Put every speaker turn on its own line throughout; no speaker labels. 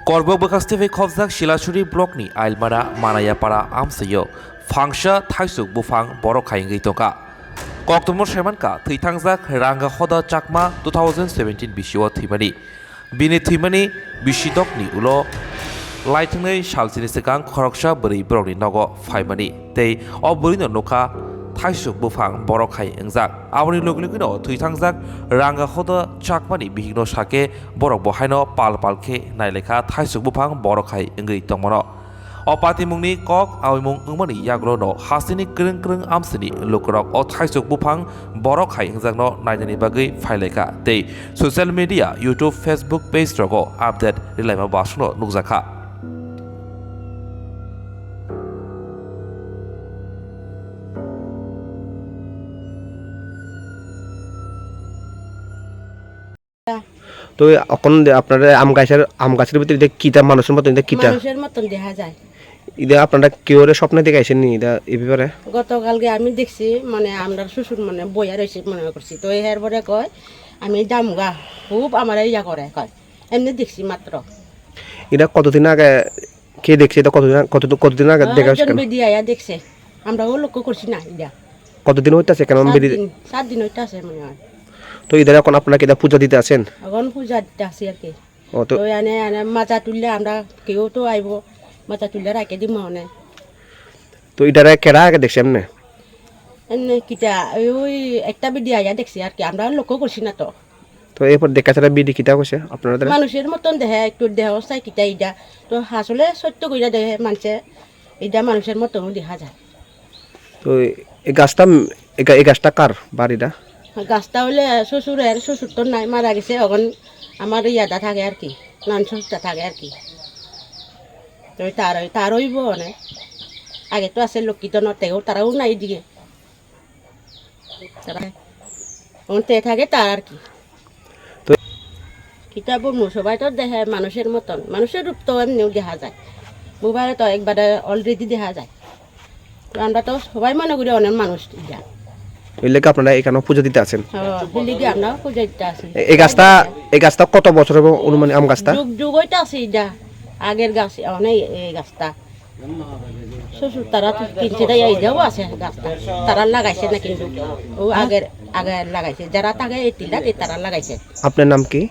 Korbok Bakastive Kovzak Shilashuri Blokni Ailmara Manayapara Amsayo Fangsha Taisuk Buphang Borok Toka Koktomo Shemanka Titangzak Ranga Hoda Chakma 2017 Bishiwa Timani Bini Timani Bishidokni Ulo Lightning Shalsinisekang Koroksha Buri Brokni Nogo Faimani They Oburino Noka Taisuk Buphang Borok Engzak Awani Lugino Titangzak Ranga Hoda Chakmani Bihino Shake Borok Bohaino Palpalke Naileka Taisuk Buphang Borok Engri Tomono Opati Mungni Kok Awimung Umani Yagrono Hasini Kring Amsini Lukrok O Taisuk Buphang Borok Engzakno Naidani Bagi Faileka They Social Media YouTube Facebook page Rogo Update Rilema Bashno Nukzaka
তো এখন আপনারা আম গাছের ভিতরে কিটা মানুষের মতন
দেখা যায়
এটা আপনারা কেউরে স্বপ্নে দেখাইছেন নি এটা এই ব্যাপারে
গতকালকে আমি দেখছি মানে আমরা শ্বশুর মানে বইয়া রয়েছে মনে করছি তো এর পরে কয় আমি যামগা খুব আমার ইয়া করে কয় এমনি দেখছি মাত্র
এটা কতদিন আগে কে দেখছে এটা কতদিন আগে দেখা হয়েছে
বিডিয়া দেখছে আমরাও লক্ষ্য করছি না এটা
কতদিন হইতাছে কেন
7 দিন হইতাছে মনে হয়
তো ইদার এখন আপনারা কি পূজা দিতে আছেন
এখন পূজা দিতে আসি আর কি
তো
এনে মাথা তুললে আমরা কেউ তো আইব মাথা তুললে রাখে দিব মনে
তো ইদারে কেডা আগে দেখছেন না
এনে কিটা ওই একটা বিডি আয়া দেখছি আর কি আমরা লক্ষ্য করছি না
তো এরপর দেখা ছাড়া বিডি কিটা কইছে আপনারা
মানুষের মতন দেখে একটু দেহ চাই কিটা ইটা তো আসলে সত্য কইরা দেখে মানুষে এটা মানুষের মতন দেখা যায়
তো এই গাছটা কার বাড়িটা
গাছটা হলে শ্বশুর তো নাই মারা গেছে এখন আমার ইয়াদা থাকে আর কি নান শ্বশুরটা থাকে আর কি তো তার হইব অনেক আগে তো আছে লক্ষ্মীতন তারাও নাই দিকে তে থাকে তার আর কি
তো
কিতাব সবাই তো দেখে মানুষের মতন মানুষের রূপ তো এমনিও দেখা যায় মোবাইলে তো একবারে অলরেডি দেখা যায় তো আমরা তো সবাই মনে করি অনেক মানুষ যা
এই লেগে আপনারা এখানে পূজা দিতে আছেন
আমরা পূজা দিতে আছি
এই গাছটা কত বছর হবে অনুমান আম গাছটা
যুগ হইতে আছে এটা আগের গাছ অনেক এই গাছটা শ্বশুর তারা তো কিনছে তাই এইটাও আছে গাছটা তারা লাগাইছে না কিন্তু ও আগের লাগাইছে যারা থাকে এই তিনটা তারা লাগাইছে
আপনার নাম কি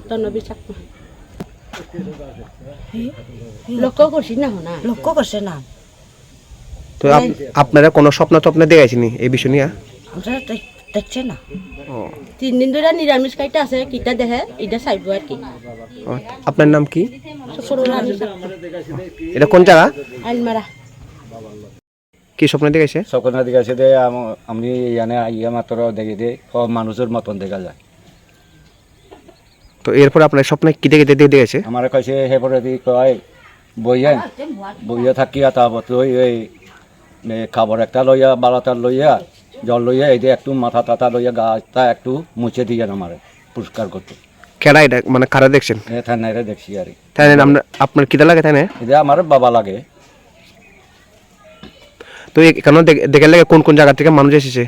তনবী চাকমা লক্ষ্য করছি না লক্ষ্য করছে না
তো আপনারা কোনো স্বপ্ন দেখাইছেন এই বিষয় নিয়ে
আমরা দেখছে না 3 দিন ধরে নিরামিষ খাইতে আছে কিটা দেখে এটা চাইব আর কি
আপনার নাম কি এটা কোন জায়গা
আলমারা
কি স্বপ্ন দেখাইছে
স্বপ্ন দেখাইছে দে আমি ইয়ানে ইয়া মাত্র দেখি দে সব মানুষের মতন দেখা যায়
তো এরপর আপনার স্বপ্নে কি দেখেছে
আমার কাছে হেপরে দি কয় বইয়া থাকিয়া তারপর ওই খাবার একটা লইয়া বালাটা লইয়া জল লইয়া এই যে একটু মাথা টাথা লইয়া গাছটা একটু মুছে দিয়ে আমার পরিষ্কার করতো
কেডা এটা মানে কারা দেখছেন
থানারে দেখছি আর
তাই আপনার কিটা লাগে তাই না
এটা আমার বাবা লাগে
তো এখানে দেখে লাগে কোন জায়গা থেকে মানুষ এসেছে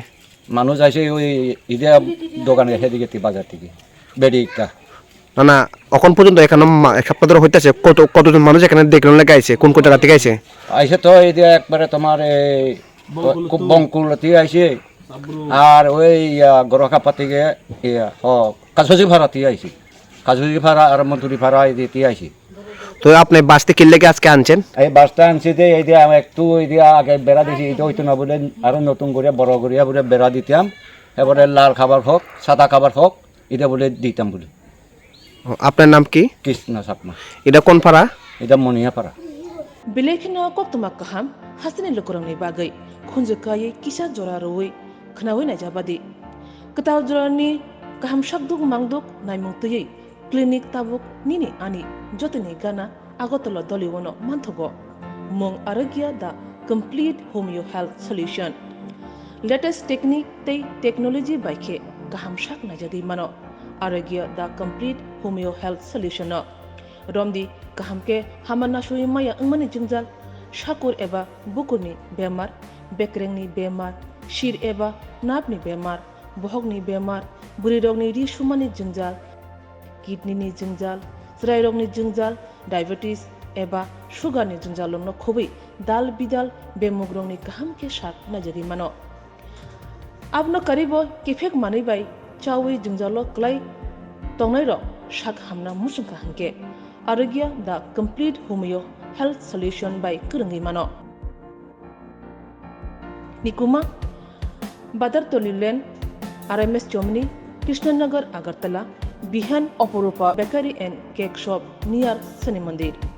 মানুষ আসে ওই ইদে দোকানে সেদিকে বাজার থেকে বেডিকটা
না এখন পর্যন্ত এখানে এক সপ্তাহ ধরে হইতেছে কতজন মানুষ এখানে দেখলেন লাগে আইছে কোন জায়গা থেকে আইছে
আইসে তো এই যে একবারে তোমার বঙ্কুলতি আইসে আর ওই গরকাপা থেকে কাজুজি ভাড়াতে আইসি কাজুজি ভাড়া আর মধুরি ভাড়া দিতে আইসি
তো আপনি বাসতে কিনলে আজকে আনছেন
এই বাসটা আনছি যে এই যে একটু ওই দিয়ে আগে বেড়া দিছি এটা হইতো না বলে আরো নতুন করে বড় করে বলে বেড়া দিতাম এবারে লাল খাবার হোক সাদা খাবার হোক এটা বলে দিতাম বলে
আপনার নাম কি
কৃষ্ণ সাকমা
এটা কোন পাড়া
এটা মনিয়া পাড়া
Bilekhino koktuma kaham hasini lukurangni bagai khunjukai kisa joraroi khnawai na jabadi ketaw jorani kaham shakduk mangduk naimungtui clinic tabuk nini ani jotini gana agotolo doliwono manthogo mong arogya da complete homeo health solution latest technique tei technology baikhe kaham shak na jadi mano arogya da complete homeo health solution no Romdi kahamke hamana shui maya angmani jingjal shakur eba bukurni bemar bekrengni bemar shir eba napni bemar bohogni bemar burirogni ri shumani jingjal kidney ni jingjal ज्राय रगनि जोंजाल diabetes एबा सुगारनि जोंजालनो खुबै दाल बिदाल बेमुग रंनि गाहाम के साक नाजरि मानो आपनो करीबो केफेक मानैबाय चावै जोंजालो क्लाय तंनाय रक साक हामना मुसुंखा हंके Arogya the complete homeo health solution by कुरंगी मानो निकुमा बादर तोलिलेन आरएमएस चोमनी कृष्णनगर अगरतला बिहान Aparupa bakery and cake shop near Shani मंदिर